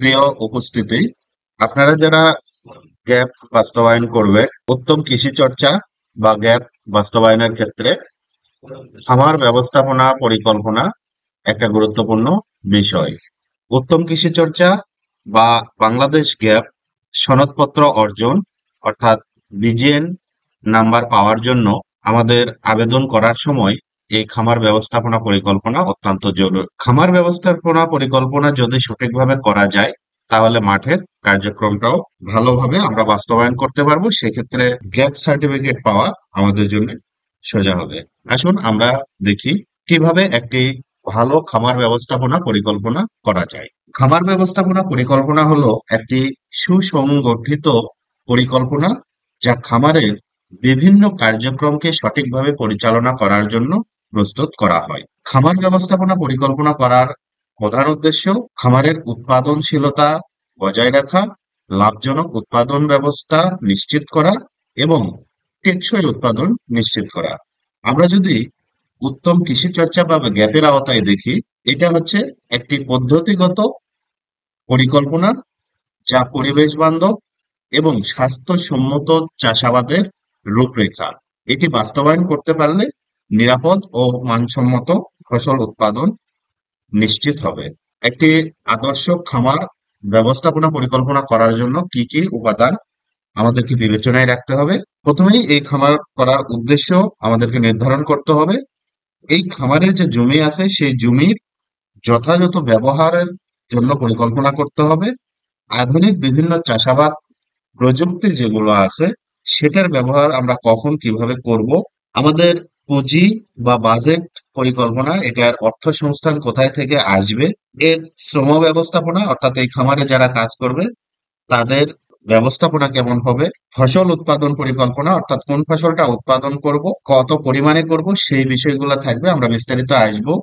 প্রিয় উপস্থিতি, আপনারা যারা গ্যাপ বাস্তবায়ন করবে, উত্তম কৃষি চর্চা বা গ্যাপ বাস্তবায়নের ক্ষেত্রে খামার ব্যবস্থাপনা পরিকল্পনা একটা গুরুত্বপূর্ণ বিষয়। উত্তম কৃষি চর্চা বা বাংলাদেশ গ্যাপ সনদপত্র অর্জন অর্থাৎ বিজিএন নাম্বার পাওয়ার জন্য আমাদের আবেদন করার সময় এই খামার ব্যবস্থাপনা পরিকল্পনা অত্যন্ত জরুরি। খামার ব্যবস্থাপনা পরিকল্পনা যদি সঠিকভাবে করা যায় তাহলে মাঠের কার্যক্রমটাও ভালোভাবে আমরা বাস্তবায়ন করতে পারবো। সেক্ষেত্রে গ্যাপ সার্টিফিকেট পাওয়া আমাদের জন্য সোজা হবে। আসুন আমরা দেখি কিভাবে একটি ভালো খামার ব্যবস্থাপনা পরিকল্পনা করা যায়। খামার ব্যবস্থাপনা পরিকল্পনা হলো একটি সুসংগঠিত পরিকল্পনা যা খামারের বিভিন্ন কার্যক্রমকে সঠিকভাবে পরিচালনা করার জন্য প্রস্তুত করা হয়। খামার ব্যবস্থাপনা পরিকল্পনা করার প্রধান উদ্দেশ্য খামারের উৎপাদনশীলতা বজায় রাখা, লাভজনক উৎপাদন ব্যবস্থা নিশ্চিত করা এবং টেকসই উৎপাদন নিশ্চিত করা। আমরা যদি উত্তম কৃষি চর্চা বা গ্যাপের আওতায় দেখি, এটা হচ্ছে একটি পদ্ধতিগত পরিকল্পনা যা পরিবেশ বান্ধব এবং স্বাস্থ্যসম্মত চাষাবাদের রূপরেখা। এটি বাস্তবায়ন করতে পারলে নিরাপদ ও মানসম্মত ফসল উৎপাদন নিশ্চিত হবে। একটি আদর্শ খামার ব্যবস্থাপনা পরিকল্পনা করার জন্য কি কি উপাদান আমাদেরকে বিবেচনায় রাখতে হবে? প্রথমেই এই খামার করার উদ্দেশ্য আমাদেরকে নির্ধারণ করতে হবে। এই খামারের যে জমি আছে সেই জমির যথাযথ ব্যবহারের জন্য পরিকল্পনা করতে হবে। আধুনিক বিভিন্ন চাষাবাদ প্রযুক্তি যেগুলো আছে সেটার ব্যবহার আমরা কখন কিভাবে করব, আমাদের পুঁজি বা বাজেট পরিকল্পনা, এটার অর্থ সংস্থান কোথায় থেকে আসবে, এর শ্রম ব্যবস্থাপনা অর্থাৎ এই খামারে যারা কাজ করবে তাদের ব্যবস্থাপনা কেমন হবে, ফসল উৎপাদন পরিকল্পনা অর্থাৎ কোন ফসলটা উৎপাদন করব, কত পরিমাণে করব, সেই বিষয়গুলো থাকবে, আমরা বিস্তারিত আসবো।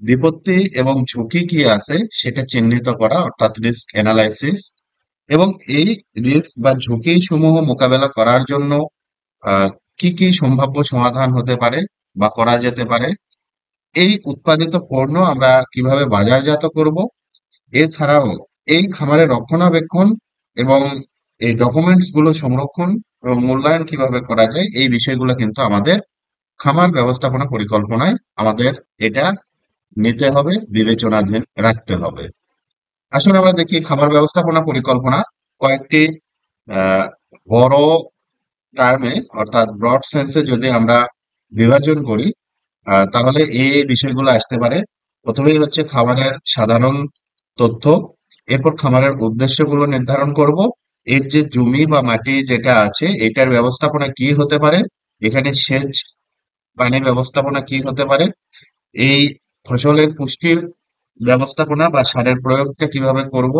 বিপত্তি এবং ঝুঁকি কি আছে সেটা চিহ্নিত করা অর্থাৎ রিস্ক অ্যানালাইসিস, এবং এই রিস্ক বা ঝুঁকি সমূহ মোকাবেলা করার জন্য আহ, কি কি সম্ভাব্য সমাধান হতে পারে বা করা যেতে পারে, এই উৎপাদিত পণ্য আমরা কিভাবে বাজারজাত করব, এছাড়াও এই খামারের রক্ষণাবেক্ষণ এবং এই ডকুমেন্টস গুলো সংরক্ষণ এবং মূল্যায়ন কিভাবে করা যায়, এই বিষয়গুলো কিন্তু আমাদের খামার ব্যবস্থাপনা পরিকল্পনায় আমাদের এটা নিতে হবে, বিবেচনাধীন রাখতে হবে। আসলে আমরা দেখি খামার ব্যবস্থাপনা পরিকল্পনা কয়েকটি আহ, বড় টার্মে অর্থাৎ ব্রড সেন্সে যদি আমরা বিভাজন করি তাহলে এই বিষয়গুলো আসতে পারে। প্রথমেই হচ্ছে খামারের সাধারণ তথ্য, এরপর খামারের উদ্দেশ্যগুলো নির্ধারণ করব, এর যে জমি বা মাটি যেটা আছে এটার ব্যবস্থাপনা কি হতে পারে, এখানে সেচ পানি ব্যবস্থাপনা কি হতে পারে, এই ফসলের পুষ্টির ব্যবস্থাপনা বা সারের প্রয়োগটা কিভাবে করব,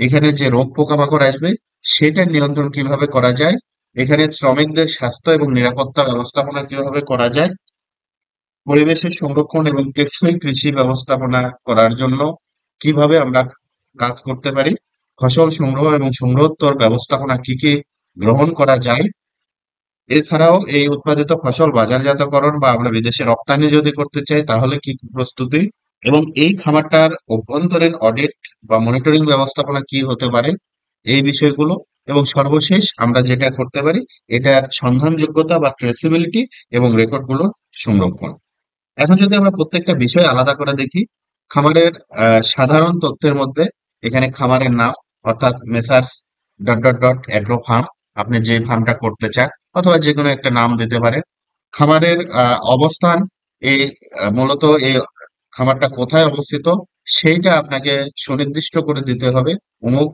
এখানে যে রোগ পোকামাকড় আসবে সেটার নিয়ন্ত্রণ কিভাবে করা যায়, এখানে শ্রমিকদের স্বাস্থ্য এবং নিরাপত্তা ব্যবস্থাপনা কিভাবে করা যায়, পরিবেশের সংরক্ষণ এবং টেকসই কৃষি ব্যবস্থাপনা করার জন্য কিভাবে আমরা কাজ করতে পারি, ফসল সংগ্রহ এবং সংগ্রহোত্তর ব্যবস্থাপনা কি কি গ্রহণ করা যায়, এছাড়াও এই উৎপাদিত ফসল বাজারজাতকরণ বা আমরা বিদেশে রপ্তানি যদি করতে চাই তাহলে কি কি প্রস্তুতি, এবং এই খামারটার অভ্যন্তরীণ অডিট বা মনিটরিং ব্যবস্থাপনা কি হতে পারে, এই বিষয়গুলো, এবং সর্বশেষ আমরা যেটা করতে পারি এটার সন্ধানযোগ্যতা বা ট্রেসিবিলিটি এবং রেকর্ডগুলোর সংরক্ষণ। এখন যদি আমরা প্রত্যেকটা বিষয় আলাদা করে দেখি, খামারের সাধারণ তথ্যের মধ্যে এখানে খামারের নাম অর্থাৎ messrs dot dot dot agro farm, আপনি যে ফার্মটা করতে চান অথবা যে কোনো একটা নাম দিতে পারেন। খামারের অবস্থান, এই মূলত এই খামারটা কোথায় অবস্থিত সেইটা আপনাকে সুনির্দিষ্ট করে দিতে হবে, অমুক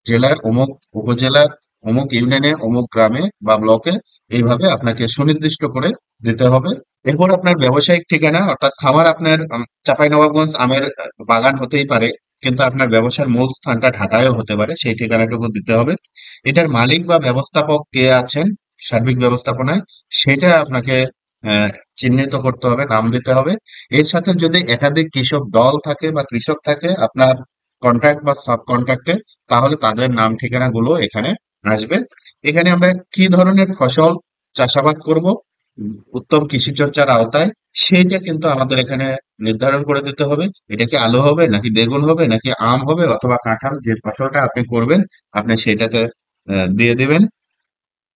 জেলার অমুক উপজেলার অমুক ইউনিয়নে অমুক গ্রামে বা ব্লকে, এইভাবে আপনাকে সুনির্দিষ্ট করে দিতে হবে। এরপর আপনার ব্যবসায়িক ঠিকানা অর্থাৎ খামার আপনার চাঁপাইনবাবগঞ্জ আমের বাগান হতেই পারে, কিন্তু আপনার ব্যবসার মূল স্থানটা ঢাকায়ও হতে পারে, সেই ঠিকানাটুকু দিতে হবে। এটার মালিক বা ব্যবস্থাপক কে আছেন সার্বিক ব্যবস্থাপনায় সেটা আপনাকে আহ, চিহ্নিত করতে হবে, নাম দিতে হবে। এর সাথে যদি একাধিক কৃষক দল থাকে বা কৃষক থাকে আপনার কন্ট্রাক্ট বা সাব কন্ট্রাক্টে, তাহলে তাদের নাম ঠিকানা গুলো এখানে আসবে। এখানে আমরা কি ধরনের ফসল চাষাবাদ করব, উত্তম কৃষি চর্চার আওতায়, সেইটা কিন্তু আমাদের এখানে নির্ধারণ করে দিতে হবে। এটা কি আলু হবে নাকি বেগুন হবে নাকি আম হবে অথবা কাঁঠাল, যে ফসলটা আপনি করবেন আপনি সেটাতে দিয়ে দিবেন।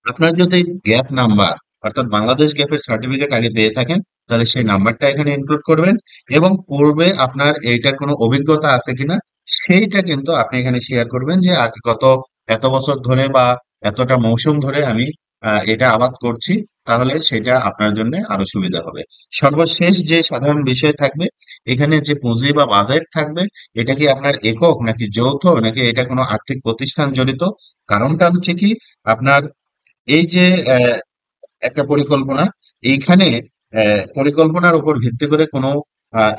আপনার যদি গ্যাপ নাম্বার অর্থাৎ বাংলাদেশ গ্যাপের সার্টিফিকেট আগে পেয়ে থাকেন, তাহলে সেই নাম্বারটা এখানে ইনক্লুড করবেন। এবং পূর্বে আপনার এইটার কোনো অভিজ্ঞতা আছে কিনা সেইটা কিন্তু আপনি এখানে শেয়ার করবেন, যে আজ গত এত বছর ধরে বা এতটা মৌসুম ধরে আমি এটা আবাদ করছি। তাহলে সেটা আপনার জন্য আরো সুবিধা হবে। সর্বশেষ যে সাধারণ বিষয় থাকবে, এখানে যে পুঁজি বা বাজেট থাকবে, এটা কি আপনার একক নাকি যৌথ নাকি এটা কোনো আর্থিক প্রতিষ্ঠান জড়িত। কারণটা হচ্ছে কি, আপনার এই যে একটা পরিকল্পনা, এইখানে পরিকল্পনার উপর ভিত্তি করে কোনো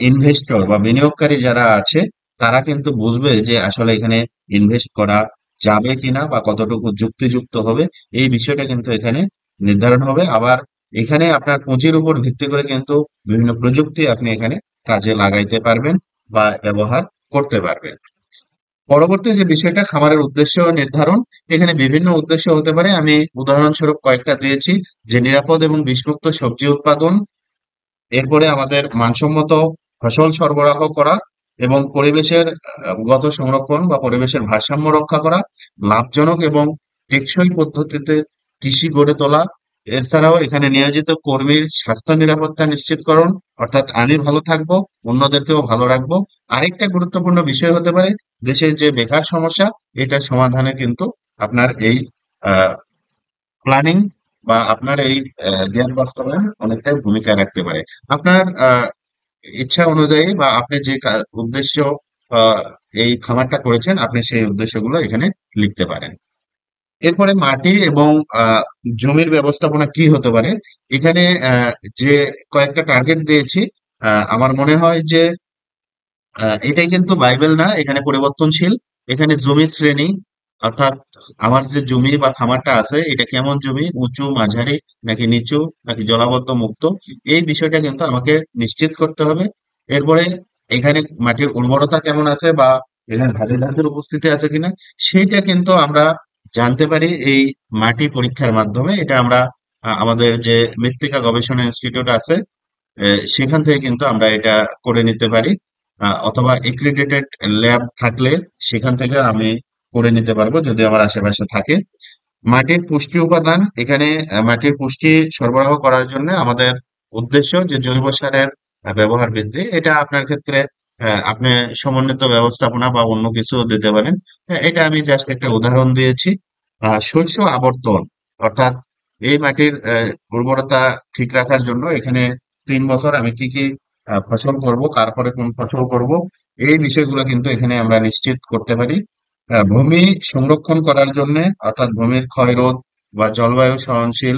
ইনভেস্টর বা বিনিয়োগকারী যারা আছে তারা কিন্তু বুঝবে যে আসলে এখানে ইনভেস্ট করা যাবে কিনা বা কতটুকু যুক্তিযুক্ত হবে। এই বিষয়টা কিন্তু এখানে নির্ধারণ হবে। আবার এখানে আপনার পুঁজির উপর ভিত্তি করে কিন্তু বিভিন্ন প্রযুক্তি আপনি এখানে কাজে লাগাইতে পারবেন বা ব্যবহার করতে পারবেন। পরবর্তী যে বিষয়টা, খামারের উদ্দেশ্য নির্ধারণ। এখানে বিভিন্ন উদ্দেশ্য হতে পারে, আমি উদাহরণস্বরূপ কয়েকটা দিয়েছি। যে নিরাপদ এবং বিষমুক্ত সবজি উৎপাদন, এরপরে আমাদের মানসম্মত ফসল সরবরাহ করা এবং পরিবেশের গত সংরক্ষণ বা পরিবেশের ভারসাম্য রক্ষা করা, লাভজনক এবং টেকসই পদ্ধতিতে কৃষি গড়ে তোলা। এছাড়াও এখানে নিয়োজিত কর্মীর স্বাস্থ্য নিরাপত্তা নিশ্চিতকরণ, অর্থাৎ আমি ভালো থাকবো, অন্যদেরকেও ভালো রাখবো। আরেকটা গুরুত্বপূর্ণ বিষয় হতে পারে, দেশের যে বেকার সমস্যা, এটা সমাধানে কিন্তু আপনার এই প্ল্যানিং বা আপনার এই জ্ঞান বাস্তবায়ন অনেকটাই ভূমিকা রাখতে পারে। আপনার ইচ্ছা অনুযায়ী বা আপনি যে উদ্দেশ্য আহ, এই খামারটা করেছেন, আপনি সেই উদ্দেশ্যগুলো এখানে লিখতে পারেন। এরপরে মাটি এবং আহ, জমির ব্যবস্থাপনা কি হতে পারে। এখানে যে কয়েকটা টার্গেট দিয়েছি, আমার মনে হয় যে এটাই কিন্তু বাইবেল না, এখানে পরিবর্তনশীল। এখানে জমির শ্রেণী, অর্থাৎ আমার যে জমি বা খামারটা আছে এটা কেমন জমি, উঁচু মাঝারি নাকি নিচু নাকি জলাবদ্ধ মুক্ত, এই বিষয়টা কিন্তু আমাকে নিশ্চিত করতে হবে। এরপরে এখানে মাটির উর্বরতা কেমন আছে বা এখানে ভারী ধাতুর উপস্থিতি আছে কিনা, সেইটা কিন্তু আমরা জানতে পারি এই মাটি পরীক্ষার মাধ্যমে। এটা আমরা আমাদের যে মৃত্তিকা গবেষণা ইনস্টিটিউট আছে সেখান থেকে কিন্তু আমরা এটা করে নিতে পারি। অথবা এক্রিডিটেড ল্যাব থাকলে সেখান থেকে আমি করে নিতে পারবো যদি আমার আশেপাশে থাকে। মাটির পুষ্টি উপাদান, এখানে মাটির পুষ্টি সরবরাহ করার জন্য আমাদের উদ্দেশ্য যে জৈব সারের ব্যবহার বৃদ্ধি। এটা আপনার ক্ষেত্রে আপনি সমন্বিত ব্যবস্থাপনা বা অন্য কিছু দিতে পারেন। এটা আমি জাস্ট একটা উদাহরণ দিয়েছি। শস্য আবর্তন, অর্থাৎ এই মাটির উর্বরতা ঠিক রাখার জন্য এখানে 3 বছর আমি কি কি ফসল করব, তারপরে কোন ফসল করব, এই বিষয়গুলো কিন্তু এখানে আমরা নিশ্চিত করতে পারি। ভূমি সংরক্ষণ করার জন্য, অর্থাৎ ভূমির ক্ষয়রোধ বা জলবায়ু সহনশীল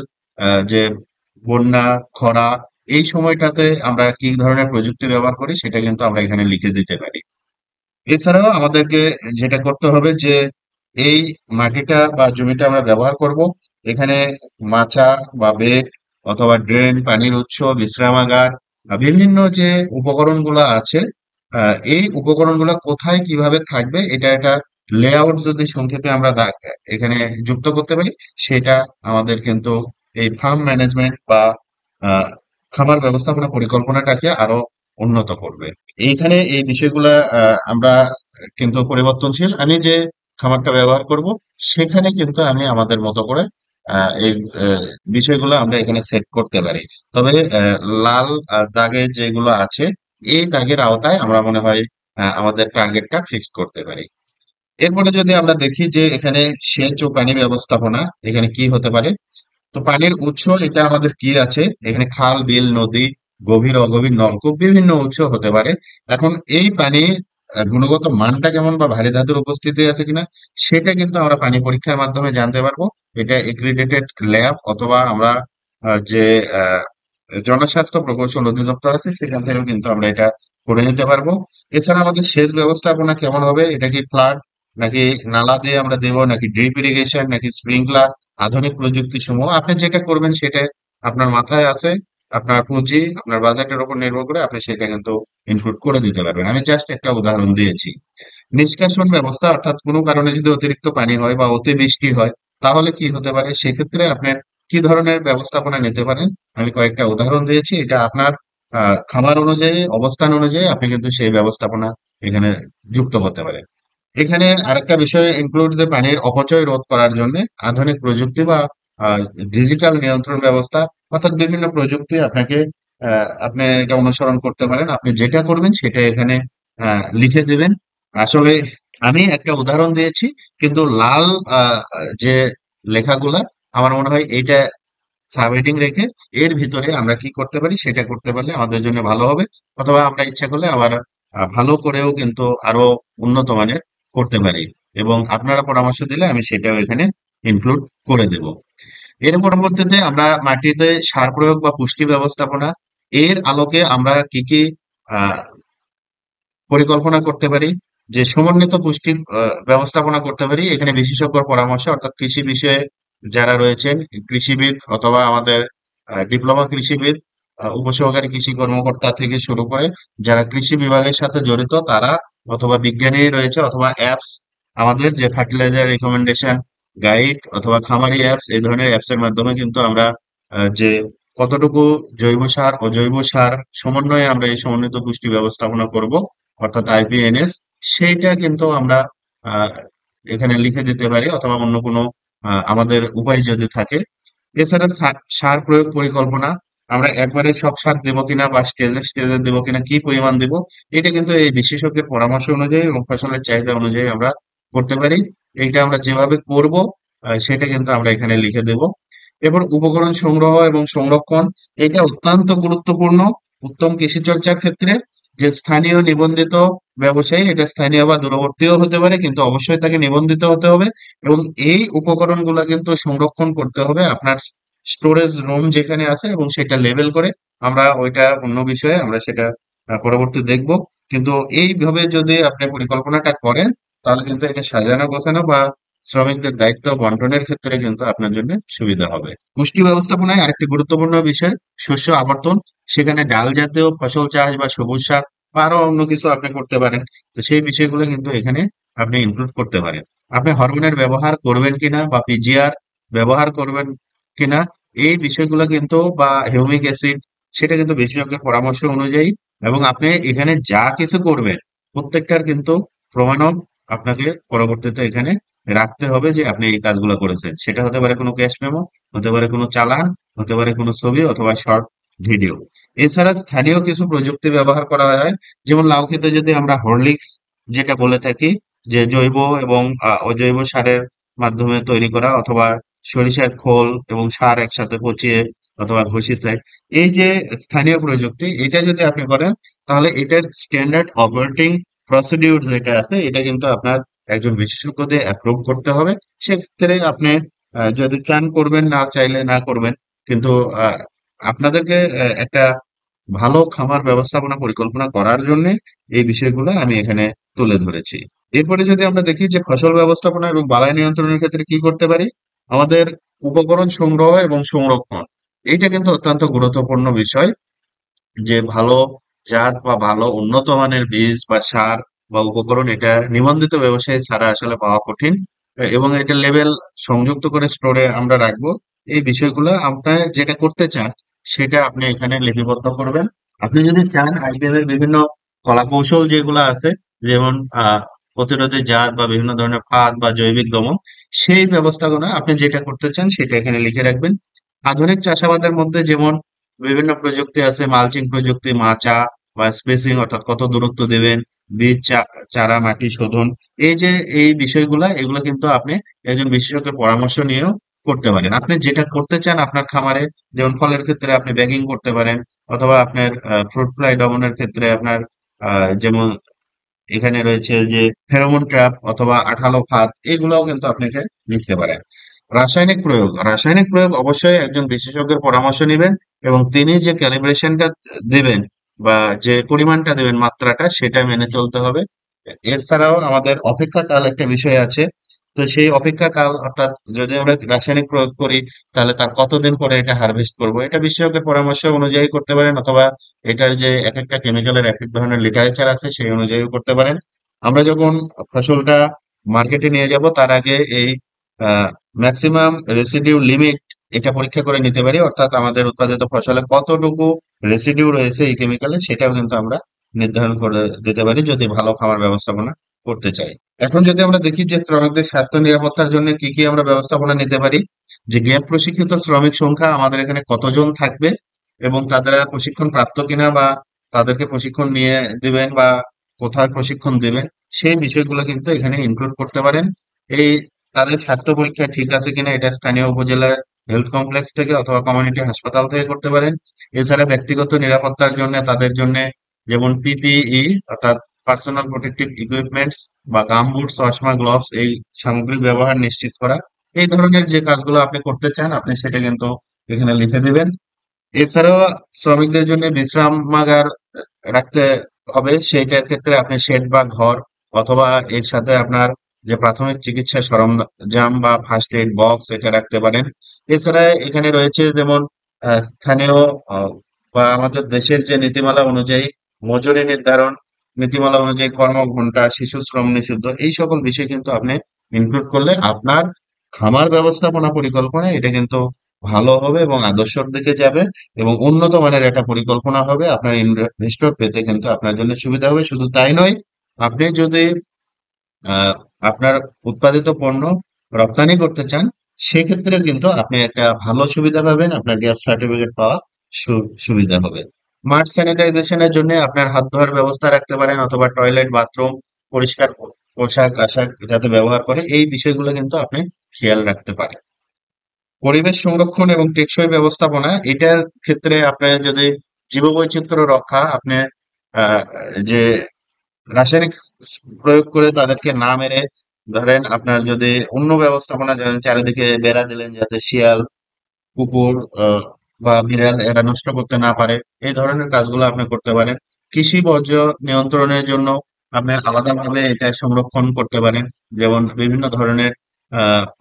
যে বন্যা, খরা, এই সময়টাতে আমরা কি ধরনের প্রযুক্তি ব্যবহার করি সেটা কিন্তু আমরা এখানে লিখে দিতে পারি। এছাড়াও আমাদেরকে যেটা করতে হবে যে এই মাটিটা বা জমিটা আমরা ব্যবহার করব, এখানে মাচা বা বেড অথবা ড্রেন, পানির উৎস, বিশ্রামাগার, বিভিন্ন যে উপকরণগুলো আছে, এই উপকরণগুলো কোথায় কিভাবে থাকবে এটা একটা লেআউট যদি সংক্ষেপে আমরা এখানে যুক্ত করতে পারি, সেটা আমাদের কিন্তু এই ফার্ম ম্যানেজমেন্ট বা আহ, খামার ব্যবস্থাপনা পরিকল্পনাটাকে আরো উন্নত করবে। এইখানে এই বিষয়গুলা আমরা কিন্তু পরিবর্তনশীল। আমি যে খামারটা ব্যবহার করব সেখানে কিন্তু আমি আমাদের মতো করে এই আহ, বিষয়গুলো আমরা এখানে সেট করতে পারি। তবে লাল দাগে যেগুলো আছে, এই দাগের আওতায় আমরা মনে হয় আমাদের টার্গেটটা ফিক্সড করতে পারি। এরপরে যদি আমরা দেখি যে এখানে সেচ ও পানি ব্যবস্থাপনা এখানে কি হতে পারে। তো পানির উৎস এটা আমাদের কি আছে, এখানে খাল, বিল, নদী, গভীর অগভীর নলকূপ, বিভিন্ন উৎস হতে পারে। এখন এই পানির গুণগত মানটা কেমন বা ভারী ধাতুর উপস্থিতি আছে কিনা সেটা কিন্তু আমরা পানি পরীক্ষার মাধ্যমে জানতে পারবো। এটা এক্রিডিটেড ল্যাব অথবা আমরা যে আহ, জনস্বাস্থ্য প্রকৌশল অধিদপ্তর আছে সেখান থেকেও কিন্তু আমরা এটা করে নিতে পারবো। এছাড়া আমাদের সেচ ব্যবস্থাপনা কেমন হবে, এটা কি ফ্লাড নাকি নালা দিয়ে আমরা দেবো নাকি ড্রিপ ইরিগেশন নাকি স্প্রিংকলার, আধুনিক প্রযুক্তি সমূহ আপনি যেটা করবেন সেটা আপনার মাথায় আছে। আপনার পুঁজি আপনার বাজেটের উপর নির্ভর করে আপনি সেটা কিন্তু ইনক্লুড করে দিতে পারবেন। আমি জাস্ট একটা উদাহরণ দিয়েছি। নিষ্কাশন ব্যবস্থা, অর্থাৎ কোনো কারণে যদি অতিরিক্ত পানি হয় বা অতিবৃষ্টি হয় তাহলে কি হতে পারে, সেক্ষেত্রে আপনার কি ধরনের ব্যবস্থাপনা নিতে পারেন আমি কয়েকটা উদাহরণ দিয়েছি। এটা আপনার খামার অনুযায়ী, অবস্থান অনুযায়ী আপনি কিন্তু সেই ব্যবস্থাপনা এখানে যুক্ত করতে পারেন। এখানে আরেকটা বিষয় ইনক্লুড যে পানির অপচয় রোধ করার জন্য আধুনিক প্রযুক্তি বা ডিজিটাল নিয়ন্ত্রণ ব্যবস্থা, অর্থাৎ বিভিন্ন প্রযুক্তি আপনাকে আপনি এটা অনুসরণ করতে পারেন। আপনি যেটা করবেন সেটা এখানে লিখে দেবেন। আসলে আমি একটা উদাহরণ দিয়েছি, কিন্তু লাল আহ, যে লেখাগুলা, আমার মনে হয় এটা সাবহেডিং রেখে এর ভিতরে আমরা কি করতে পারি সেটা করতে পারলে আমাদের জন্য ভালো হবে। অথবা আমরা ইচ্ছা করলে আবার ভালো করেও কিন্তু আরো উন্নত মানের করতে পারি, এবং আপনারা পরামর্শ দিলে আমি সেটাও এখানে ইনক্লুড করে দেব। এর পরবর্তীতে আমরা মাটিতে সার প্রয়োগ বা পুষ্টি ব্যবস্থাপনা, এর আলোকে আমরা কি কি আহ পরিকল্পনা করতে পারি, যে সমন্বিত পুষ্টি ব্যবস্থাপনা করতে পারি। এখানে বিশেষজ্ঞর পরামর্শ, অর্থাৎ কৃষি বিষয়ে যারা রয়েছেন, কৃষিবিদ অথবা আমাদের ডিপ্লোমা কৃষিবিদ, উপসহকারী কৃষি কর্মকর্তা থেকে শুরু করে যারা কৃষি বিভাগের সাথে জড়িত তারা, অথবা বিজ্ঞানী রয়েছে, অথবা অ্যাপস, আমাদের যে ফার্টিলাইজার রিকমেন্ডেশন গাইড অথবা খামারি অ্যাপস, এই ধরনের অ্যাপস এর মাধ্যমে কিন্তু আমরা যে কতটুকু জৈব সার অজৈব সার সমন্বয়ে আমরা এই সমন্বিত পুষ্টি ব্যবস্থাপনা করব, অর্থাৎ আইপিএনএস, সেইটা কিন্তু আমরা আহ, এখানে লিখে দিতে পারি, অথবা অন্য কোনো আমাদের উপায় যদি থাকে। এছাড়া সার প্রয়োগ পরিকল্পনা, আমরা একবারে সব সার দেবো কিনা বা স্টেজে স্টেজে দেবো কিনা, কি পরিমাণ দেব, এটা কিন্তু এই বিশেষজ্ঞের পরামর্শ অনুযায়ী এবং ফসলের চাহিদা অনুযায়ী আমরা করতে পারি। এইটা আমরা যেভাবে করব সেটা কিন্তু আমরা এখানে লিখে দেব। এরপর উপকরণ সংগ্রহ এবং সংরক্ষণ, এটা অত্যন্ত গুরুত্বপূর্ণ উত্তম কৃষি চর্চার ক্ষেত্রে। যে স্থানীয় নিবন্ধিত ব্যবসায়ী, এটা স্থানীয় বা দূরবর্তীও হতে পারে, কিন্তু অবশ্যই তাকে নিবন্ধিত হতে হবে। এবং এই উপকরণগুলো কিন্তু সংরক্ষণ করতে হবে আপনার স্টোরেজ রুম যেখানে আছে, এবং সেটা লেবেল করে আমরা ওইটা অন্য বিষয়ে আমরা সেটা পরবর্তী দেখব। কিন্তু এইভাবে যদি আপনি পরিকল্পনাটা করেন তাহলে কিন্তু এটা সাজানো গোছানো বা শ্রমিকদের দায়িত্ব বন্টনের ক্ষেত্রে কিন্তু আপনার জন্য সুবিধা হবে। পুষ্টি ব্যবস্থাপনায় আরেকটি গুরুত্বপূর্ণ বিষয় শস্য আবর্তন। সেখানে ডাল জাতীয় ফসল চাষ বা সবুজ সার বা আরো অন্য কিছু আপনি করতে পারেন। তো সেই বিষয়গুলো কিন্তু এখানে আপনি ইনক্লুড করতে পারেন। আপনি হরমোনের ব্যবহার করবেন কিনা বা পিজিআর ব্যবহার করবেন কিনা, এই বিষয়গুলো কিন্তু, বা হিউমিক অ্যাসিড, সেটা কিন্তু বিশেষজ্ঞের পরামর্শ অনুযায়ী। এবং আপনি এখানে যা কিছু করবেন প্রত্যেকটার কিন্তু প্রমাণক আপনাকে পরবর্তীতে এখানে রাখতে হবে যে আপনি এই কাজগুলো করেছেন। সেটা হতে পারে কোনো ক্যাশ মেমো, হতে পারে কোনো চালান, হতে পারে কোনো ছবি অথবা শর্ট ভিডিও। এছাড়া স্থানীয় কিছু প্রযুক্তি ব্যবহার করা হয়, যেমন লাউ খেতে যদি আমরা হরলিক্স যেটা বলে থাকি, যে জৈব এবং অজৈব সারের মাধ্যমে তৈরি করা, অথবা সরিষার খোল এবং সার একসাথে পচিয়ে অথবা ঘষিতে, এই যে স্থানীয় প্রযুক্তি, এটা যদি আপনি করেন তাহলে এটার স্ট্যান্ডার্ড অপারেটিং প্রসিডিউর যেটা আছে এটা কিন্তু আপনার একজন বিশেষজ্ঞ দিয়ে অ্যাপ্রুভ করতে হবে। সেক্ষেত্রে আপনি যদি চান করবেন, না চাইলে না করবেন। কিন্তু আহ, আপনাদেরকে একটা ভালো খামার ব্যবস্থাপনা পরিকল্পনা করার জন্য এই বিষয়গুলো আমি এখানে তুলে ধরেছি। এরপরে যদি আমরা দেখি যে ফসল ব্যবস্থাপনা এবং বালাই নিয়ন্ত্রণের ক্ষেত্রে কি করতে পারি, আমাদের উপকরণ সংগ্রহ এবং সংরক্ষণ, এইটা কিন্তু অত্যন্ত গুরুত্বপূর্ণ বিষয়। যে ভালো জাত বা ভালো উন্নত মানের বীজ বা সার বা উপকরণ, এটা নিবন্ধিত ব্যবসায়ী ছাড়া আসলে পাওয়া কঠিন। এবং এটা লেবেল সংযুক্ত করে স্টোরে আমরা রাখবো। এই বিষয়গুলো আপনার যেটা করতে চান সেটা আপনি এখানে লিপিবদ্ধ করবেন। আপনি যদি চান আইপিএম এর বিভিন্ন কলা কৌশল যেগুলো আছে, যেমন প্রতিরোধী জাত বা বিভিন্ন ধরনের ফাঁদ বা জৈবিক দমন, সেই ব্যবস্থাগুলো আপনি যেটা করতে চান সেটা এখানে লিখে রাখবেন। আধুনিক চাষাবাদের মধ্যে যেমন বিভিন্ন প্রযুক্তি আছে, মালচিং প্রযুক্তি, মাচা বা স্পেসিং, অর্থাৎ কত দূরত্ব দেবেন, বীজ চারা মাটি শোধন, এই যে এই বিষয়গুলা, এগুলো কিন্তু আপনি একজন বিশেষজ্ঞের পরামর্শ নিয়েও করতে পারেন। আপনি যেটা করতে চান আপনার খামারে, যেমন ফলের ক্ষেত্রে আপনি ব্যাগিং করতে পারেন, অথবা আপনার ফ্রুট ফ্লাই দমনের ক্ষেত্রে আপনার যেমন এখানে রয়েছে যে ফেরোমন ট্র্যাপ অথবা আঠালো ফাঁদ, এগুলোও কিন্তু আপনাকে লিখতে পারেন। রাসায়নিক প্রয়োগ অবশ্যই একজন বিশেষজ্ঞের পরামর্শ নেবেন, এবং তিনি যে ক্যালিব্রেশনটা দেবেন বা যে পরিমাণটা দেবেন, মাত্রাটা, সেটা মেনে চলতে হবে। এছাড়াও আমাদের অপেক্ষাকাল একটা বিষয় আছে। তো সেই অপেক্ষাকাল, অর্থাৎ যদি আমরা রাসায়নিক প্রয়োগ করি তাহলে তার কতদিন পরে এটা হারভেস্ট করব, এটা বিশেষজ্ঞের পরামর্শ অনুযায়ী করতে পারেন, অথবা এটার যে এক একটা কেমিক্যালের এক এক ধরনের লিটারেচার আছে সেই অনুযায়ী করতে পারেন। আমরা যখন ফসলটা মার্কেটে নিয়ে যাব তার আগে এই ম্যাক্সিমাম রেসিডিউ লিমিট এটা পরীক্ষা করে নিতে পারি, অর্থাৎ আমাদের উৎপাদিত ফসলে কতটুকু রেসিডিউ রয়েছে এই কেমিক্যালে সেটাও কিন্তু আমরা নির্ধারণ করে দিতে পারি যদি ভালো খামার ব্যবস্থাপনা করতে চাই। এখন যদি আমরা দেখি যে শ্রমিকদের স্বাস্থ্য নিরাপত্তার জন্য কি কি আমরা ব্যবস্থাপনা নিতে পারি, যে গ্যাপ প্রশিক্ষিত শ্রমিক সংখ্যা আমাদের এখানে কতজন থাকবে এবং তাদের প্রশিক্ষণ প্রাপ্ত কিনা, বা তাদেরকে প্রশিক্ষণ নিয়ে দিবেন বা কোথায় প্রশিক্ষণ দিবেন, সেই বিষয়গুলো কিন্তু এখানে ইনক্লুড করতে পারেন। এই তাদের স্বাস্থ্য পরীক্ষা ঠিক আছে কিনা এটা স্থানীয় উপজেলা হেলথ কমপ্লেক্স থেকে অথবা কমিউনিটি হাসপাতাল থেকে করতে পারেন। এছাড়া ব্যক্তিগত নিরাপত্তার জন্য তাদের জন্য যেমন পিপিই অর্থাৎ পার্সোনাল প্রোটেক্টিভ ইকুইপমেন্টস বা গামবুটস, চশমা, গ্লোভস এই সামগ্রী ব্যবহার নিশ্চিত করা, এই ধরনের যে কাজগুলো আপনি করতে চান আপনি সেটা কিন্তু এখানে লিখে দিবেন। এছাড়াও শ্রমিকদের জন্য বিশ্রামাগার রাখতে হবে, সেইটার ক্ষেত্রে আপনি শেড বা ঘর অথবা এর সাথে আপনার যে প্রাথমিক চিকিৎসা সরঞ্জাম বা ফার্স্ট এড বক্স এটা রাখতে পারেন। এছাড়া এখানে রয়েছে যেমন স্থানীয় আহ, বা আমাদের দেশের যে নীতিমালা অনুযায়ী মজুরি নির্ধারণ, নীতিমালা অনুযায়ী কর্মঘণ্টা, শিশু শ্রম নিষিদ্ধ, এই সকল বিষয় কিন্তু আপনি ইনক্লুড করলে আপনার খামার ব্যবস্থাপনা পরিকল্পনা এটা কিন্তু ভালো হবে এবং আদর্শর দিকে যাবে এবং উন্নত মানের একটা পরিকল্পনা হবে। আপনার ইনভেস্টর পেতে কিন্তু আপনার জন্য সুবিধা হবে। শুধু তাই নয়, আপনি যদি আহ, আপনার উৎপাদিত পণ্য রপ্তানি করতে চান সেক্ষেত্রে কিন্তু আপনি একটা ভালো সুবিধা পাবেন, আপনার গ্যাপ সার্টিফিকেট পাওয়া সুবিধা হবে। মাঠ স্যানিটাইজেশনের জন্য আপনার হাত ধোয়ার ব্যবস্থা রাখতে পারেন অথবা টয়লেট, বাথরুম, পরিষ্কার পোশাক আশাক যাতে ব্যবহার করে এই বিষয়গুলো কিন্তু আপনি খেয়াল রাখতে পারেন। পরিবেশ সংরক্ষণ এবং টেকসই ব্যবস্থাপনা এটার ক্ষেত্রে আপনার যদি জীববৈচিত্র্য রক্ষা, আপনি আহ, যে রাসায়নিক প্রয়োগ করে তাদেরকে না মেরে, ধরেন আপনার যদি অন্য ব্যবস্থাপনা যেমন চারিদিকে বেড়া দিলেন যাতে শিয়াল, কুকুর বা বিড়াল এরা নষ্ট করতে না পারে, এই ধরনের কাজগুলো আপনি করতে পারেন। কৃষি বর্জ্য নিয়ন্ত্রণের জন্য আপনি আলাদাভাবে এটা সংরক্ষণ করতে পারেন, যেমন বিভিন্ন ধরনের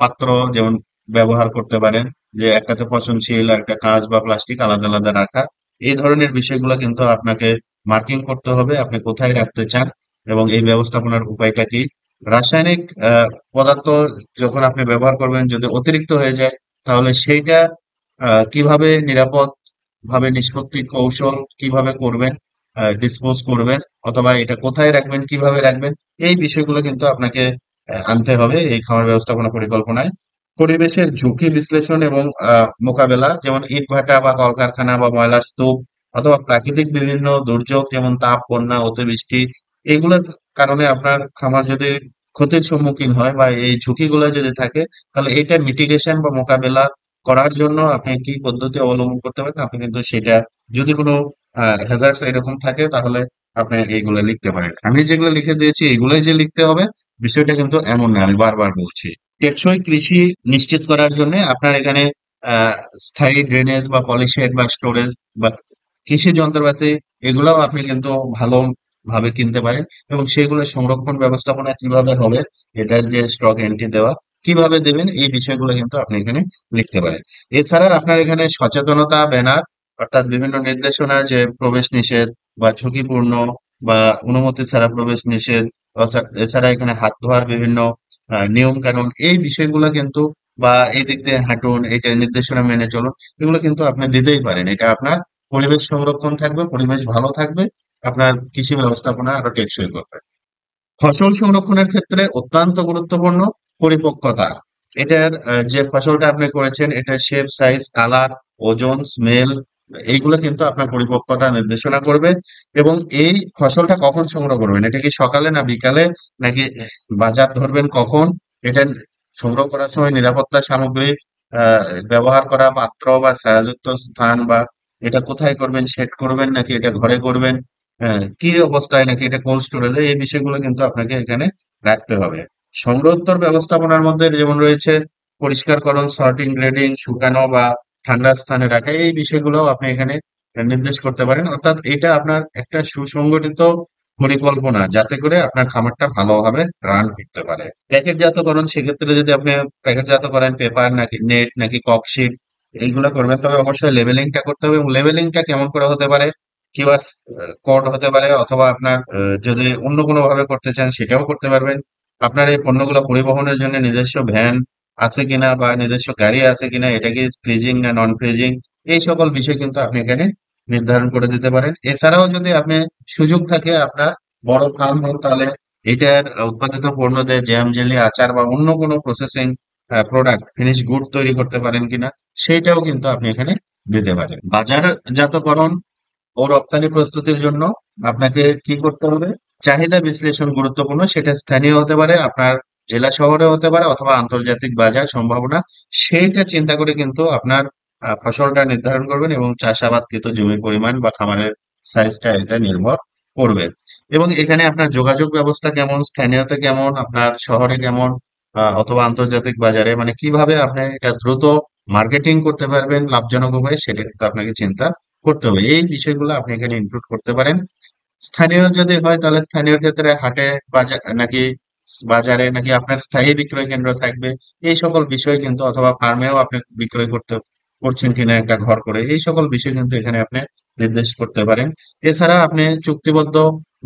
পাত্র যেমন ব্যবহার করতে পারেন, যে একটাতে পচনশীল আর একটা কাঁচ বা প্লাস্টিক আলাদা আলাদা রাখা, এই ধরনের বিষয়গুলো কিন্তু আপনাকে মার্কিং করতে হবে আপনি কোথায় রাখতে চান এবং এই ব্যবস্থাপনার উপায়টা কি। রাসায়নিক পদার্থ যখন আপনি ব্যবহার করবেন যদি অতিরিক্ত হয়ে যায় তাহলে সেইটা কিভাবে নিরাপদ ভাবে নিষ্পত্তি কৌশল কিভাবে করবেন, ডিসপোজ করবেন অথবা এটা কোথায় রাখবেন, কিভাবে রাখবেন, এই বিষয়গুলো কিন্তু আপনাকে আনতে হবে এই খামার ব্যবস্থাপনা পরিকল্পনায়। পরিবেশের ঝুঁকি বিশ্লেষণ এবং মোকাবেলা, যেমন ইটভাটা বা কলকারখানা বা ময়লার স্তূপ অথবা প্রাকৃতিক বিভিন্ন দুর্যোগ যেমন তাপ, বন্যা, অতিবৃষ্টি, এগুলোর কারণে আপনার খামার যদি ক্ষতির সম্মুখীন হয় বা এই ঝুঁকিগুলো যদি থাকে তাহলে এটা মিটিগেশন বা মোকাবেলা করার জন্য আপনি কি পদ্ধতি অবলম্বন করতে পারেন আপনি কিন্তু সেটা, যদি কোনো হ্যাজার্ডস এরকম থাকে তাহলে আপনি এইগুলো লিখতে পারেন। আমি যেগুলো লিখে দিয়েছি এগুলোই যে লিখতে হবে বিষয়টা কিন্তু এমন না, আমি বারবার বলছি। টেকসই কৃষি নিশ্চিত করার জন্য আপনার এখানে আহ স্থায়ী ড্রেনেজ বা পলিশেড বা স্টোরেজ বা কৃষি যন্ত্রপাতি এগুলাও আপনি কিন্তু ভালো ভাবে কিনতে পারেন এবং সেগুলো সংরক্ষণ ব্যবস্থাপনা কিভাবে হবে, এটার যে স্টক এন্ট্রি দেওয়া কিভাবে দেবেন এই বিষয়গুলো কিন্তু আপনি এখানে লিখতে পারেন। এছাড়া আপনার এখানে সচেতনতা ব্যানার অর্থাৎ বিভিন্ন নির্দেশনা যে প্রবেশ নিষেধ বা ঝুঁকিপূর্ণ বা অনুমতি ছাড়া প্রবেশ নিষেধ, এছাড়া এখানে হাত ধোয়ার বিভিন্ন নিয়ম কানুন, এই বিষয়গুলো কিন্তু বা এই দিক দিয়ে হাঁটুন, এটা নির্দেশনা মেনে চলুন, এগুলো কিন্তু আপনি দিতেই পারেন। এটা আপনার পরিবেশ সংরক্ষণ থাকবে, পরিবেশ ভালো থাকবে, আপনার কৃষি ব্যবস্থাপনা আরো টেকসই করবে। ফসল সংরক্ষণের ক্ষেত্রে অত্যন্ত গুরুত্বপূর্ণ পরিপক্কতা। এটার যে ফসলটা আপনি করেছেন এটা শেপ, সাইজ, কালার, ওজন, স্মেল, এইগুলো কিন্তু আপনার পরিপক্কতা নির্দেশনা করবে। এবং এই ফসলটা কখন সংগ্রহ করবেন, এটা কি সকালে না বিকালে নাকি বাজার ধরবেন কখন, এটা সংগ্রহ করার সময় নিরাপত্তা সামগ্রী আহ ব্যবহার করা পাত্র বা ছায়াযুক্ত স্থান বা এটা কোথায় করবেন, শেড করবেন নাকি এটা ঘরে করবেন, হ্যাঁ, কি অবস্থায় নাকি এটা কোল্ড স্টোরেজে, এই বিষয়গুলো কিন্তু আপনাকে এখানে রাখতে হবে। সংগ্রহোত্তর ব্যবস্থাপনার মধ্যে যেমন রয়েছে পরিষ্কারকরণ, সর্টিং, গ্রেডিং, শুকানো বা ঠান্ডা স্থানে রাখা, এই বিষয়গুলো আপনি এখানে নির্দেশ করতে পারেন। অর্থাৎ এটা আপনার একটা সুসংগঠিত পরিকল্পনা যাতে করে আপনার খামারটা ভালোভাবে রান করতে পারে। প্যাকেটজাতকরণ, সেক্ষেত্রে যদি আপনি প্যাকেটজাত করেন পেপার নাকি নেট নাকি ককশিট এইগুলো করবেন, তবে অবশ্যই লেবেলিংটা করতে হবে এবং লেবেলিংটা কেমন করে হতে পারে, কিউআর কোড হতে পারে অথবা আপনার যদি অন্য কোনো ভাবে করতে চান সেটাও করতে পারবেন। আপনার এই পণ্যগুলো পরিবহনের জন্য নিজস্ব ভ্যান আছে কিনা বা নিজস্ব গাড়ি আছে কিনা, এটা কি ফ্রিজিং না নন ফ্রিজিং, এই সকল বিষয় কিন্তু আপনি এখানে নির্ধারণ করে দিতে পারেন। এছাড়াও যদি আপনি সুযোগ থাকে আপনার বড় ফার্ম হোক, তাহলে এটার উৎপাদিত পণ্য দিয়ে জ্যাম, জেলি, আচার বা অন্য কোনো প্রসেসিং প্রোডাক্ট, ফিনিশ গুড তৈরি করতে পারেন কিনা, সেইটাও কিন্তু আপনি এখানে দিতে পারেন। বাজারজাতকরণ ও রপ্তানি প্রস্তুতির জন্য আপনাকে কি করতে হবে? চাহিদা বিশ্লেষণ গুরুত্বপূর্ণ। সেটা স্থানীয় হতে পারে, আপনার জেলা শহরে হতে পারে, অথবা আন্তর্জাতিক বাজার সম্ভাবনা, সেইটা চিন্তা করে কিন্তু আপনার ফসলটা নির্ধারণ করবেন, এবং চাষাবাদকৃত জমির পরিমাণ বা খামারের সাইজটা এটা নির্ভর করবে। এবং এখানে আপনার যোগাযোগ ব্যবস্থা কেমন, স্থানীয়তা কেমন, আপনার শহরে কেমন, অথবা আন্তর্জাতিক বাজারে, মানে কিভাবে আপনি এটা দ্রুত মার্কেটিং করতে পারবেন লাভজনক উপায়ে, সেটা কিন্তু আপনাকে চিন্তা করতে হবে। এই বিষয়গুলো আপনি এখানে ইনক্লুড করতে পারেন। স্থানীয় যদি হয় তাহলে স্থানীয় ক্ষেত্রে হাটে, বাজার নাকি বাজারে, নাকি আপনার স্থায়ী বিক্রয় কেন্দ্র থাকবে, এই সকল বিষয় কিন্তু, অথবা ফার্মেও আপনি বিক্রয় করছেন কিনা একটা ঘর করে, এই সকল বিষয় কিন্তু এখানে আপনি নির্দেশ করতে পারেন। এছাড়া আপনি চুক্তিবদ্ধ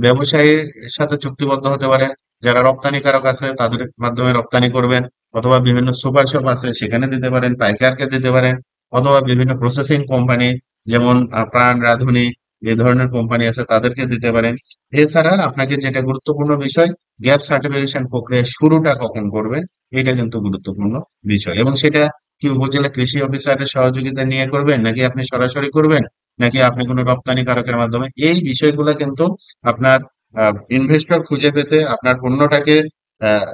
ব্যবসায়ীর সাথে চুক্তিবদ্ধ হতে পারেন। যারা রপ্তানিকারক আছে তাদের মাধ্যমে রপ্তানি করবেন, অথবা বিভিন্ন সুপার শপ আছে সেখানে দিতে পারেন, পাইকারকে দিতে পারেন, অথবা বিভিন্ন প্রসেসিং কোম্পানি, যেমন প্রাণ, রাঁধুনি, এই ধরনের কোম্পানি আছে তাদেরকে দিতে পারেন। এছাড়া আপনাকে যেটা গুরুত্বপূর্ণ বিষয়, গ্যাপ সার্টিফিকেশন প্রক্রিয়া শুরুটা কখন করবেন, এটা কিন্তু গুরুত্বপূর্ণ বিষয়। এবং সেটা কি উপজেলা কৃষি অফিসারের সহযোগিতা নিয়ে করবেন, নাকি আপনি সরাসরি করবেন, নাকি আপনি কোনো রপ্তানিকারকের মাধ্যমে, এই বিষয়গুলো কিন্তু আপনার ইনভেস্টর খুঁজে পেতে, আপনার পণ্যটাকে আহ,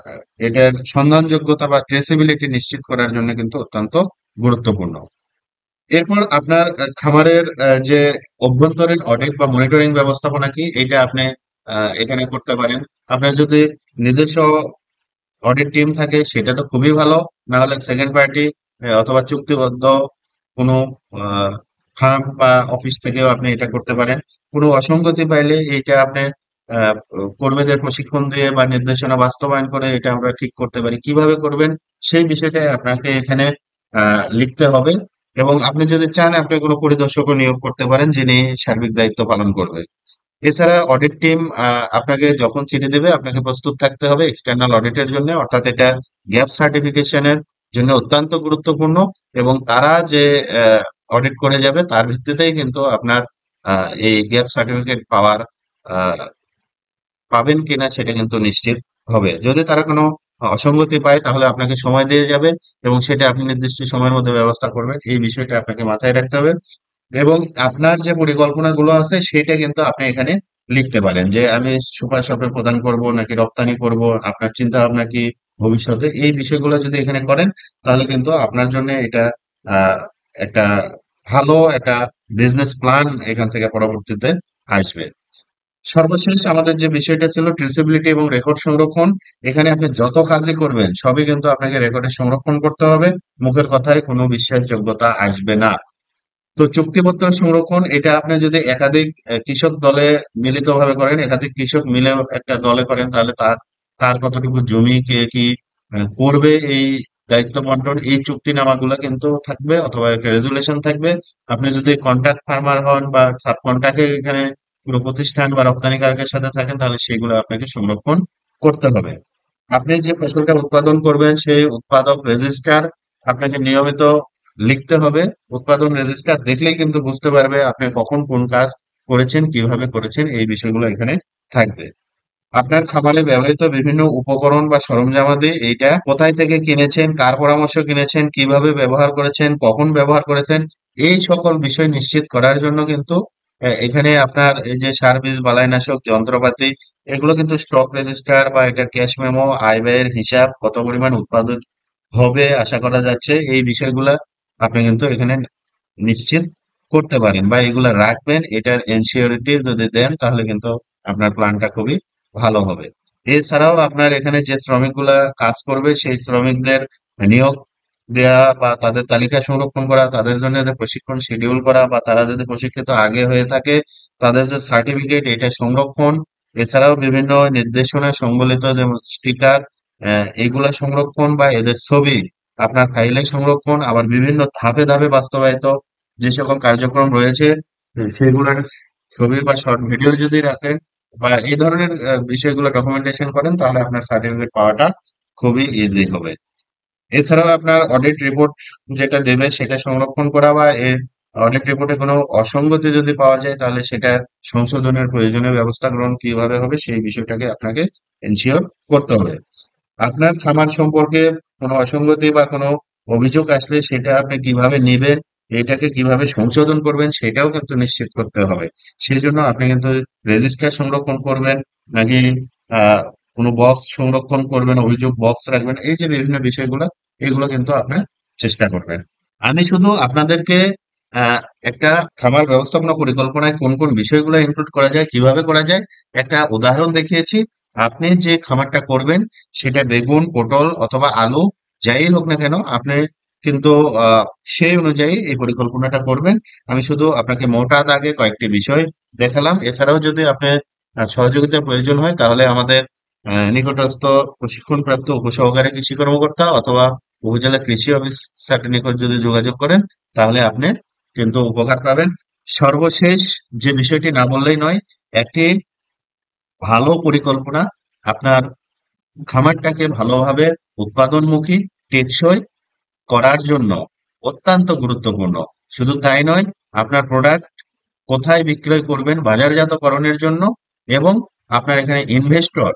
এটার সন্ধানযোগ্যতা বা ট্রেসিবিলিটি নিশ্চিত করার জন্য কিন্তু অত্যন্ত গুরুত্বপূর্ণ। এরপর আপনার খামারের যে অভ্যন্তরীণ অডিট বা মনিটরিং ব্যবস্থাপনা কি, এটা আপনি এখানে করতে পারেন। আপনার যদি নিজস্ব অডিট টিম থাকে সেটা তো খুবই ভালো, না হলে সেকেন্ড পার্টি অথবা চুক্তিবদ্ধ কোনো ফার্ম বা অফিস থেকেও আপনি এটা করতে পারেন। কোনো অসঙ্গতি পাইলে এইটা আপনি আহ, কর্মীদের প্রশিক্ষণ দিয়ে বা নির্দেশনা বাস্তবায়ন করে এটা আমরা ঠিক করতে পারি। কিভাবে করবেন সেই বিষয়টা আপনাকে এখানে লিখতে হবে। এবং আপনি যদি চান আপনি কোনো পরিদর্শকও নিয়োগ করতে পারেন, যিনি সার্বিক দায়িত্ব পালন করবে। এছাড়া অডিট টিম আপনাকে যখন চিঠি দেবে আপনাকে প্রস্তুত থাকতে হবে এক্সটার্নাল অডিটের জন্য, অর্থাৎ এটা গ্যাপ সার্টিফিকেশনের জন্য অত্যন্ত গুরুত্বপূর্ণ। এবং তারা যে অডিট করে যাবে তার ভিত্তিতেই কিন্তু আপনার এই গ্যাপ সার্টিফিকেট আহ, পাবেন কিনা সেটা কিন্তু নিশ্চিত হবে। যদি তারা কোনো অসঙ্গতি পায় তাহলে আপনাকে সময় দিয়ে যাবে, এবং সেটা আপনি নির্দিষ্ট সময়ের মধ্যে ব্যবস্থা করবেন, এই বিষয়টা আপনাকে মাথায় রাখতে হবে। এবং আপনার যে পরিকল্পনাগুলো আছে সেটা কিন্তু আপনি এখানে লিখতে পারেন, যে আমি সুপার শপে প্রদান করব নাকি রপ্তানি করব, আপনার চিন্তা ভাবনা কি ভবিষ্যতে, এই বিষয়গুলো যদি এখানে করেন তাহলে কিন্তু আপনার জন্য এটা আহ একটা ভালো একটা বিজনেস প্ল্যান এখান থেকে পরবর্তীতে আসবে। সর্বশেষ আমাদের যে বিষয়টা ছিল ট্রেসেবিলিটি এবং রেকর্ড সংরক্ষণ, এখানে আপনি যত কাজই করবেন সবই কিন্তু আপনাকে রেকর্ডে সংরক্ষণ করতে হবে। মুখের কথায় কোনো বিশ্বাসযোগ্যতা আসবে না। তো চুক্তিপত্র সংরক্ষণ, এটা আপনি যদি একাধিক কৃষক দলে মিলিতভাবে করেন, একাধিক কৃষক মিলে একটা দলে করেন, তাহলে তার কার কতটুকু জমি কে কি করবে, এই দায়িত্ব বন্টন, এই চুক্তিনামাগুলো কিন্তু থাকবে, অথবা একটা রেজুলেশন থাকবে। আপনি যদি কন্ট্রাক্ট ফার্মার হন বা সাব কন্ট্রাক্টে এখানে কোনো প্রতিষ্ঠান বা রপ্তানিকারকের সাথে থাকেন, তাহলে সেগুলো আপনাকে সংরক্ষণ করতে হবে। আপনি যে ফসলটা উৎপাদন করবেন সেই উৎপাদক রেজিস্টার আপনাকে নিয়মিত লিখতে হবে। উৎপাদন রেজিস্টার দেখলেই কিন্তু বুঝতে পারবে আপনি কখন কোন কাজ করেছেন, কিভাবে করেছেন, এই বিষয়গুলো এখানে থাকবে। আপনার খামারে ব্যবহৃত বিভিন্ন উপকরণ বা সরঞ্জামাদি, এইটা কোথায় থেকে কিনেছেন, কার পরামর্শ কিনেছেন, কিভাবে ব্যবহার করেছেন, কখন ব্যবহার করেছেন, এই সকল বিষয় নিশ্চিত করার জন্য কিন্তু এখানে আপনার এই যে সার, বীজ, বালাইনাশক, যন্ত্রপাতি, এগুলো কিন্তু স্টক রেজিস্টার বা এটার ক্যাশ মেমো, আয় ব্যয়ের হিসাব, কত পরিমাণ উৎপাদন হবে আশা করা যাচ্ছে, এই বিষয়গুলা আপনি কিন্তু এখানে নিশ্চিত করতে পারেন, বা এগুলা রাখবেন। এটার এনসিওরিটি যদি দেন তাহলে কিন্তু আপনার প্ল্যানটা খুবই ভালো হবে। এছাড়াও আপনার এখানে যে শ্রমিকগুলা কাজ করবে সেই শ্রমিকদের নিয়োগ দেয়া বা তাদের তালিকা সংরক্ষণ করা, তাদের জন্য যে প্রশিক্ষণ শিডিউল করা, বা তারা যদি প্রশিক্ষিত আগে হয়ে থাকে তাদের যে সার্টিফিকেট এটা সংরক্ষণ। এছাড়াও বিভিন্ন নির্দেশনা সংবলিত যেমন স্টিকার, এগুলা সংরক্ষণ, বা এদের ছবি আপনার ফাইলে সংরক্ষণ, আবার বিভিন্ন ধাপে ধাপে বাস্তবায়িত যে সকল কার্যক্রম রয়েছে সেগুলোর ছবি বা শর্ট ভিডিও যদি রাখেন বা এই ধরনের বিষয়গুলো ডকুমেন্টেশন করেন, তাহলে আপনার সার্টিফিকেট পাওয়াটা খুবই ইজি হবে। এছাড়াও আপনার অডিট রিপোর্ট যেটা দেবে সেটা সংরক্ষণ করা, বা এর অডিট রিপোর্টে কোনো অসঙ্গতি যদি পাওয়া যায় তাহলে সেটা সংশোধনের প্রয়োজনীয় ব্যবস্থা গ্রহণ কিভাবে হবে সেই বিষয়টাকে আপনাকে এনশিওর করতে হবে। আপনার খামার সম্পর্কে কোনো অসঙ্গতি বা কোনো অভিযোগ আসলে সেটা আপনি কিভাবে নেবেন, এটাকে কিভাবে সংশোধন করবেন সেটাও কিন্তু নিশ্চিত করতে হবে। সেই জন্য আপনি কিন্তু রেজিস্টার সংরক্ষণ করবেন, নাকি আহ কোনো বক্স সংরক্ষণ করবেন, অভিযোগ বক্স রাখবেন, এই যে বিভিন্ন বিষয়গুলো, এগুলো কিন্তু আপনার চেষ্টা করবেন। আমি শুধু আপনাদেরকে আহ, একটা খামার ব্যবস্থাপনা পরিকল্পনায় কোন কোন বিষয়গুলো ইনক্লুড করা যায়, কিভাবে করা যায়, একটা উদাহরণ দেখিয়েছি। আপনি যে খামারটা করবেন সেটা বেগুন, পটল অথবা আলু যাই হোক না কেন, আপনি কিন্তু আহ, সেই অনুযায়ী এই পরিকল্পনাটা করবেন। আমি শুধু আপনাকে মোটা দাগে কয়েকটি বিষয় দেখালাম। এছাড়াও যদি আপনার সহযোগিতার প্রয়োজন হয় তাহলে আমাদের নিকটস্থ প্রশিক্ষণপ্রাপ্ত উপসহকারী কৃষি কর্মকর্তা অথবা উপজেলা কৃষি অফিসারের নিকট যদি যোগাযোগ করেন তাহলে আপনি কিন্তু উপকার পাবেন। সর্বশেষ যে বিষয়টি না বললেই নয়, একটি ভালো পরিকল্পনা আপনার খামারটাকে ভালোভাবে উৎপাদনমুখী, টেকসই করার জন্য অত্যন্ত গুরুত্বপূর্ণ। শুধু তাই নয়, আপনার প্রোডাক্ট কোথায় বিক্রয় করবেন বাজারজাতকরণের জন্য, এবং আপনার এখানে ইনভেস্টর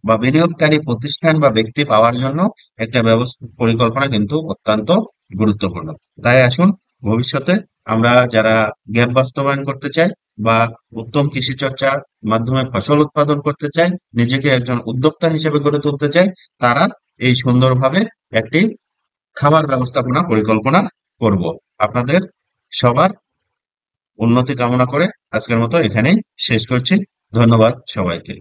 বা বিনিয়োগকারী প্রতিষ্ঠান বা ব্যক্তি পাওয়ার জন্য একটা ব্যবস্থা পরিকল্পনা কিন্তু অত্যন্ত গুরুত্বপূর্ণ। তাই আসুন, ভবিষ্যতে আমরা যারা গ্যাপ বাস্তবায়ন করতে চাই বা উত্তম কৃষি চর্চার মাধ্যমে ফসল উৎপাদন করতে চাই, নিজেকে একজন উদ্যোক্তা হিসেবে গড়ে তুলতে চাই, তারা এই সুন্দরভাবে একটি খামার ব্যবস্থাপনা পরিকল্পনা করব। আপনাদের সবার উন্নতি কামনা করে আজকের মতো এখানেই শেষ করছি। ধন্যবাদ সবাইকে।